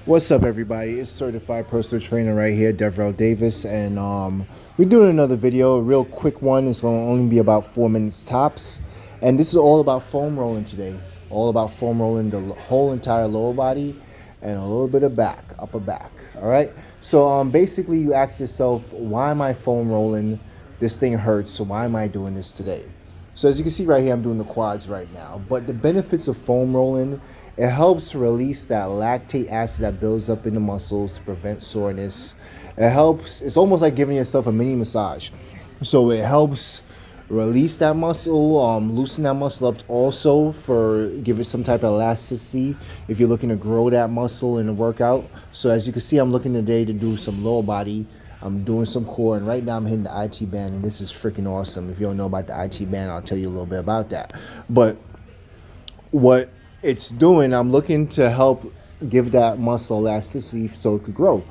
What's up, everybody? It's certified personal trainer right here, Deverell Davis, and we're doing another video, a real quick one. It's going to only be about 4 minutes tops, and this is all about foam rolling today. All about foam rolling the whole entire lower body and a little bit of back, upper back. All right. So basically, you ask yourself, why am I foam rolling? This thing hurts. So why am I doing this today? So as you can see right here, I'm doing the quads right now. But the benefits of foam rolling, it helps to release that lactate acid that builds up in the muscles to prevent soreness. It helps, it's almost like giving yourself a mini massage. So it helps release that muscle, loosen that muscle up also for give it some type of elasticity if you're looking to grow that muscle in a workout. So as you can see, I'm looking today to do some lower body. I'm doing some core, and right now I'm hitting the IT band, and this is freaking awesome. If you don't know about the IT band, I'll tell you a little bit about that. But what it's doing, I'm looking to help give that muscle elasticity so it could grow,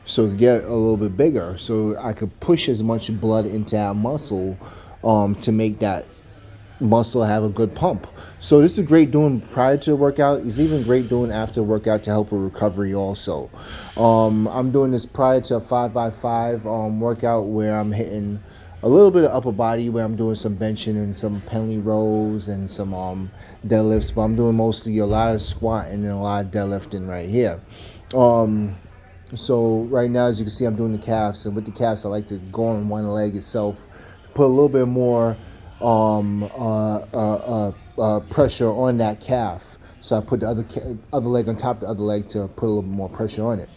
so it could get a little bit bigger, so I could push as much blood into that muscle to make that muscle have a good pump. So this is great doing prior to a workout. It's even great doing after a workout to help with recovery also. I'm doing this prior to a 5x5 workout where I'm hitting a little bit of upper body, where I'm doing some benching and some penalty rows and some deadlifts, but I'm doing mostly a lot of squatting and a lot of deadlifting right here. So right now, as you can see, I'm doing the calves, and with the calves I like to go on one leg itself, put a little bit more pressure on that calf. So I put the other leg on top of the other leg to put a little bit more pressure on it.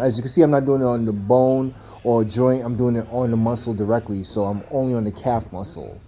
As you can see, I'm not doing it on the bone or joint. I'm doing it on the muscle directly. So I'm only on the calf muscle.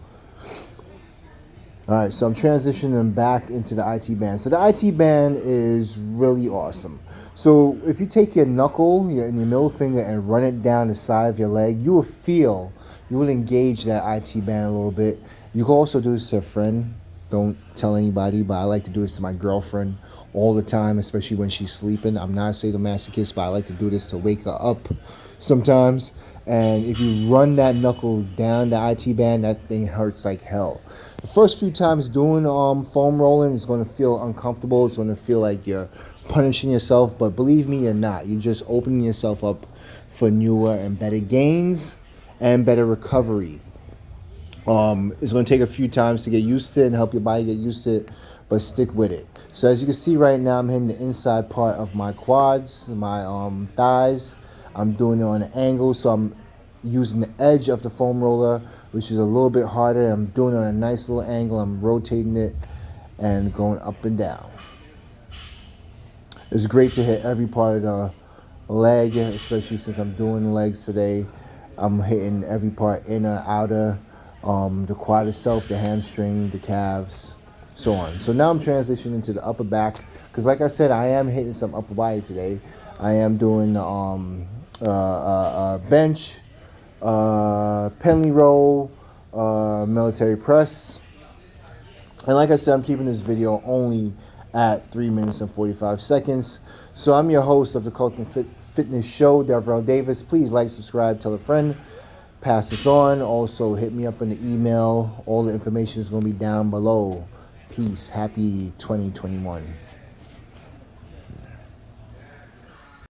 All right, so I'm transitioning back into the IT band. So the IT band is really awesome. So if you take your knuckle and your middle finger and run it down the side of your leg, you will engage that IT band a little bit. You can also do this to a friend. Don't tell anybody, but I like to do this to my girlfriend all the time, especially when she's sleeping. I'm not a sadomasochist, but I like to do this to wake her up sometimes. And if you run that knuckle down the IT band, that thing hurts like hell. The first few times doing foam rolling is going to feel uncomfortable. It's going to feel like you're punishing yourself, but believe me, you're not. You're just opening yourself up for newer and better gains and better recovery. It's going to take a few times to get used to it and help your body get used to it, but stick with it. So as you can see right now, I'm hitting the inside part of my quads, my thighs. I'm doing it on an angle, so I'm using the edge of the foam roller, which is a little bit harder. I'm doing it on a nice little angle. I'm rotating it and going up and down. It's great to hit every part of the leg, especially since I'm doing legs today. I'm hitting every part, inner, outer, the quad itself, the hamstring, the calves, so on. So now I'm transitioning to the upper back, because like I said, I am hitting some upper body today. I am doing bench, penalty row, military press. And like I said, I'm keeping this video only at 3 minutes and 45 seconds. So I'm your host of the Cultoff Fitness Show, Deverell Davis. Please like, subscribe, tell a friend, pass this on. Also, hit me up in the email. All the information is going to be down below. Peace. Happy 2021.